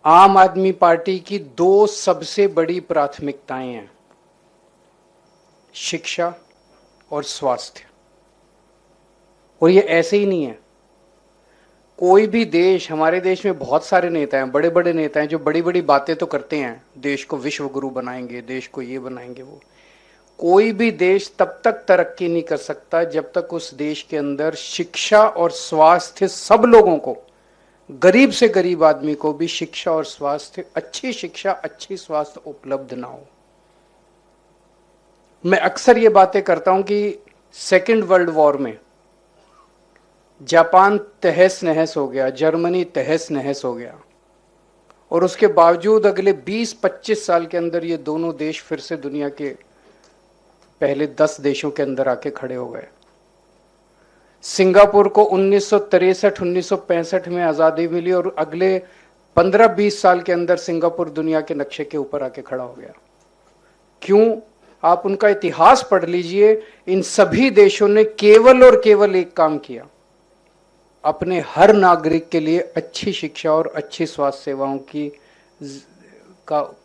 आम आदमी पार्टी की दो सबसे बड़ी प्राथमिकताएं हैं, शिक्षा और स्वास्थ्य। और ये ऐसे ही नहीं है। कोई भी देश, हमारे देश में बहुत सारे नेता हैं, बड़े बड़े नेता हैं जो बड़ी बड़ी बातें तो करते हैं, देश को विश्व गुरु बनाएंगे, देश को ये बनाएंगे वो। कोई भी देश तब तक तरक्की नहीं कर सकता जब तक उस देश के अंदर शिक्षा और स्वास्थ्य सब लोगों को, गरीब से गरीब आदमी को भी शिक्षा और स्वास्थ्य, अच्छी शिक्षा अच्छी स्वास्थ्य उपलब्ध ना हो। मैं अक्सर ये बातें करता हूं कि सेकेंड वर्ल्ड वॉर में जापान तहस नहस हो गया, जर्मनी तहस नहस हो गया, और उसके बावजूद अगले 20-25 साल के अंदर ये दोनों देश फिर से दुनिया के पहले 10 देशों के अंदर आके खड़े हो गए। सिंगापुर को 1963-1965 में आजादी मिली और अगले 15-20 साल के अंदर सिंगापुर दुनिया के नक्शे के ऊपर आके खड़ा हो गया। क्यों? आप उनका इतिहास पढ़ लीजिए। इन सभी देशों ने केवल और केवल एक काम किया, अपने हर नागरिक के लिए अच्छी शिक्षा और अच्छी स्वास्थ्य सेवाओं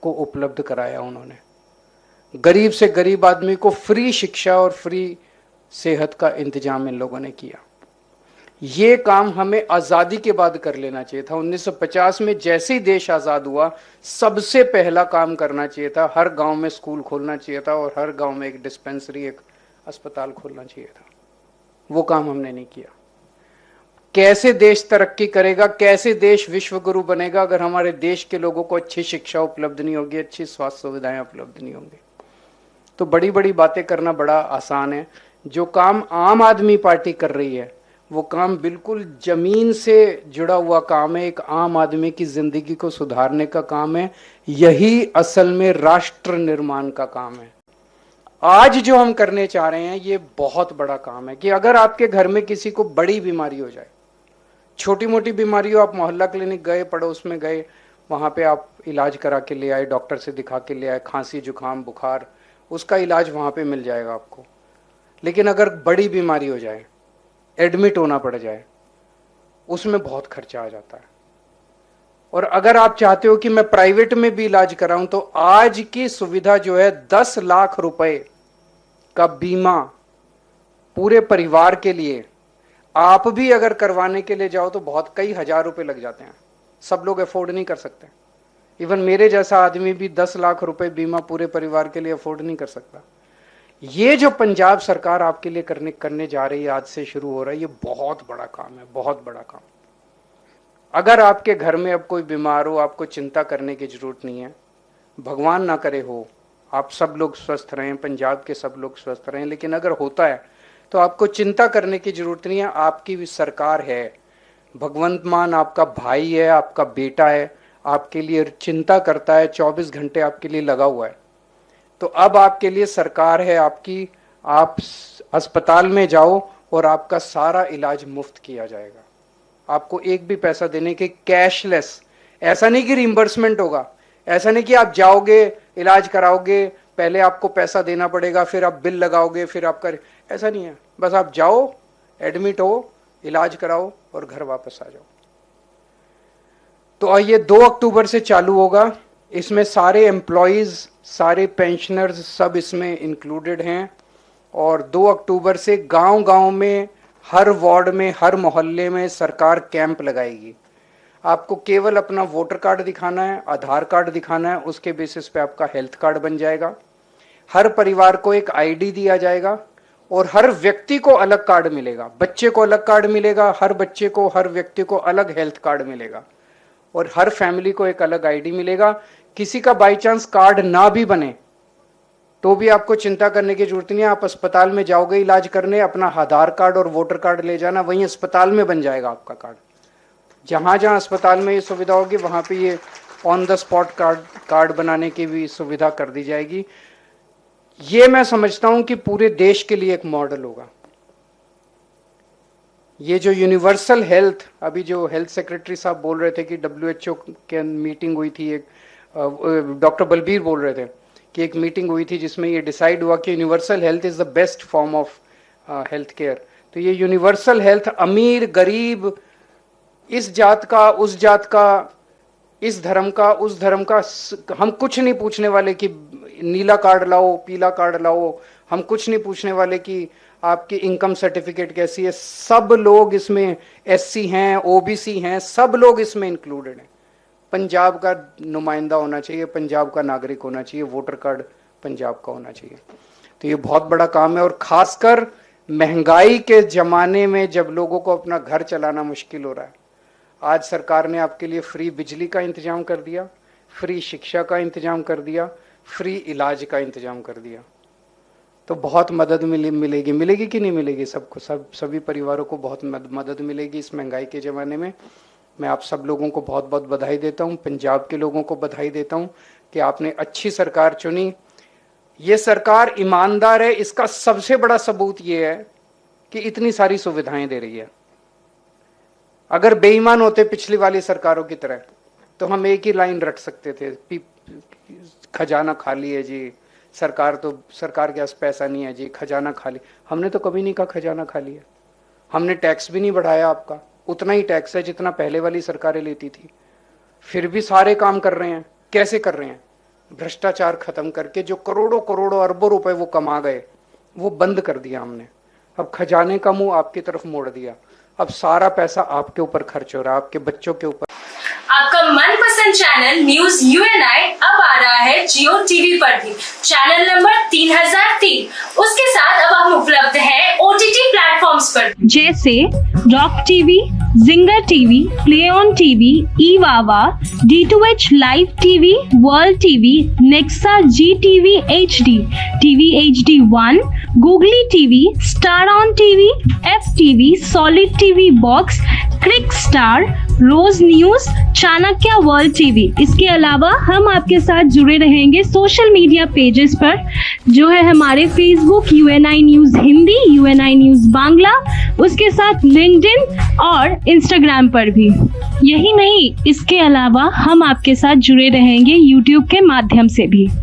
को उपलब्ध कराया। उन्होंने गरीब से गरीब आदमी को फ्री शिक्षा और फ्री सेहत का इंतजाम इन लोगों ने किया। ये काम हमें आजादी के बाद कर लेना चाहिए था। 1950 में जैसे ही देश आजाद हुआ, सबसे पहला काम करना चाहिए था, हर गांव में स्कूल खोलना चाहिए था और हर गांव में एक डिस्पेंसरी, एक अस्पताल खोलना चाहिए था। वो काम हमने नहीं किया। कैसे देश तरक्की करेगा, कैसे देश विश्व गुरु बनेगा अगर हमारे देश के लोगों को अच्छी शिक्षा उपलब्ध नहीं होगी, अच्छी स्वास्थ्य सुविधाएं उपलब्ध नहीं होंगी। तो बड़ी बड़ी बातें करना बड़ा आसान है। जो काम आम आदमी पार्टी कर रही है वो काम बिल्कुल जमीन से जुड़ा हुआ काम है, एक आम आदमी की जिंदगी को सुधारने का काम है। यही असल में राष्ट्र निर्माण का काम है। आज जो हम करने चाह रहे हैं ये बहुत बड़ा काम है कि अगर आपके घर में किसी को बड़ी बीमारी हो जाए, छोटी मोटी बीमारी हो, आप मोहल्ला क्लिनिक गए, पड़ोस में गए, वहां पे आप इलाज करा के ले आए, डॉक्टर से दिखा के ले आए, खांसी जुकाम बुखार, उसका इलाज वहां पे मिल जाएगा आपको। लेकिन अगर बड़ी बीमारी हो जाए, एडमिट होना पड़ जाए, उसमें बहुत खर्चा आ जाता है। और अगर आप चाहते हो कि मैं प्राइवेट में भी इलाज कराऊं, तो आज की सुविधा जो है 10 लाख रुपए का बीमा पूरे परिवार के लिए, आप भी अगर करवाने के लिए जाओ तो बहुत कई हजार रुपए लग जाते हैं। सब लोग अफोर्ड नहीं कर सकते। इवन मेरे जैसा आदमी भी 10 लाख रुपए बीमा पूरे परिवार के लिए अफोर्ड नहीं कर सकता। ये जो पंजाब सरकार आपके लिए करने जा रही है, आज से शुरू हो रहा है, ये बहुत बड़ा काम है, बहुत बड़ा काम। अगर आपके घर में अब कोई बीमार हो, आपको चिंता करने की जरूरत नहीं है। भगवान ना करे हो, आप सब लोग स्वस्थ रहें, पंजाब के सब लोग स्वस्थ रहें, लेकिन अगर होता है तो आपको चिंता करने की जरूरत नहीं है। आपकी भी सरकार है, भगवंत मान आपका भाई है, आपका बेटा है, आपके लिए चिंता करता है, 24 घंटे आपके लिए लगा हुआ है। तो अब आपके लिए सरकार है आपकी, आप अस्पताल में जाओ और आपका सारा इलाज मुफ्त किया जाएगा। आपको एक भी पैसा देने के, कैशलेस। ऐसा नहीं कि रिइंबर्समेंट होगा, ऐसा नहीं कि आप जाओगे इलाज कराओगे, पहले आपको पैसा देना पड़ेगा, फिर आप बिल लगाओगे, फिर आपका, ऐसा नहीं है। बस आप जाओ, एडमिट हो, इलाज कराओ और घर वापस आ जाओ। तो ये 2 अक्टूबर से चालू होगा। इसमें सारे एम्प्लॉयज, सारे पेंशनर्स सब इसमें इंक्लूडेड हैं। और 2 अक्टूबर से गांव-गांव में, हर वार्ड में, हर मोहल्ले में सरकार कैंप लगाएगी। आपको केवल अपना वोटर कार्ड दिखाना है, आधार कार्ड दिखाना है, उसके बेसिस पे आपका हेल्थ कार्ड बन जाएगा। हर परिवार को एक आईडी दिया जाएगा और हर व्यक्ति को अलग कार्ड मिलेगा। बच्चे को अलग कार्ड मिलेगा, हर बच्चे को, हर व्यक्ति को अलग हेल्थ कार्ड मिलेगा और हर फैमिली को एक अलग आईडी मिलेगा। किसी का बाई चांस कार्ड ना भी बने तो भी आपको चिंता करने की जरूरत नहीं है। आप अस्पताल में जाओगे इलाज करने, अपना आधार कार्ड और वोटर कार्ड ले जाना, वहीं अस्पताल में बन जाएगा आपका कार्ड। जहां जहां अस्पताल में ये सुविधा होगी वहां पे ये ऑन द स्पॉट कार्ड बनाने की भी सुविधा कर दी जाएगी। ये मैं समझता हूं कि पूरे देश के लिए एक मॉडल होगा। ये जो यूनिवर्सल हेल्थ, अभी जो हेल्थ सेक्रेटरी साहब बोल रहे थे कि WHO के मीटिंग हुई थी, एक डॉक्टर बलबीर बोल रहे थे कि एक मीटिंग हुई थी जिसमें ये डिसाइड हुआ कि universal health is the best form of health care. तो ये यूनिवर्सल हेल्थ अमीर गरीब, इस जात का उस जात का, इस धर्म का उस धर्म का हम कुछ नहीं पूछने वाले कि नीला कार्ड लाओ, पीला कार्ड लाओ, हम कुछ नहीं पूछने वाले कि आपकी इनकम सर्टिफिकेट कैसी है। सब लोग इसमें SC हैं, OBC हैं, सब लोग इसमें इंक्लूडेड हैं। पंजाब का नुमाइंदा होना चाहिए, पंजाब का नागरिक होना चाहिए, वोटर कार्ड पंजाब का होना चाहिए। तो ये बहुत बड़ा काम है, और खासकर महंगाई के जमाने में जब लोगों को अपना घर चलाना मुश्किल हो रहा है, आज सरकार ने आपके लिए फ्री बिजली का इंतजाम कर दिया, फ्री शिक्षा का इंतजाम कर दिया, फ्री इलाज का इंतजाम कर दिया। तो बहुत मदद मिलेगी कि नहीं मिलेगी? सबको, सभी परिवारों को बहुत मदद मिलेगी इस महंगाई के ज़माने में। मैं आप सब लोगों को बहुत बहुत बधाई देता हूँ, पंजाब के लोगों को बधाई देता हूँ कि आपने अच्छी सरकार चुनी। ये सरकार ईमानदार है, इसका सबसे बड़ा सबूत ये है कि इतनी सारी सुविधाएं दे रही है। अगर बेईमान होते पिछली वाली सरकारों की तरह तो हम एक ही लाइन रट सकते थे, खजाना खाली है जी, सरकार के पास पैसा नहीं है जी, खजाना खाली। हमने तो कभी नहीं कहा खजाना खाली है। हमने टैक्स भी नहीं बढ़ाया आपका, उतना ही टैक्स है जितना पहले वाली सरकारें लेती थी। फिर भी सारे काम कर रहे हैं। कैसे कर रहे हैं? भ्रष्टाचार खत्म करके जो करोड़ों करोड़ों अरबों रुपए वो कमा गए, वो बंद कर दिया हमने। अब खजाने का मुंह आपकी तरफ मोड़ दिया। अब सारा पैसा आपके ऊपर खर्च हो रहा है, आपके बच्चों के ऊपर। आपका मनपसंद चैनल न्यूज UNI अब आ रहा है जियो TV पर भी, चैनल नंबर 3003। उसके साथ अब हम उपलब्ध हैं OTT प्लेटफॉर्म्स पर, जैसे Rock TV, Zinger TV, Play On TV, ईवावा, D2H Live TV, World TV, Nexa GTV HD, TV HD1, Googly TV, Star On TV, FTV, Solid TV Box, Crick Star, रोज न्यूज, चाणक्य वर्ल्ड TV। इसके अलावा हम आपके साथ जुड़े रहेंगे social media pages पर, जो है हमारे Facebook UNI news Hindi, UNI news Bangla, उसके साथ लिंक्डइन और इंस्टाग्राम पर भी। यही नहीं, इसके अलावा हम आपके साथ जुड़े रहेंगे यूट्यूब के माध्यम से भी।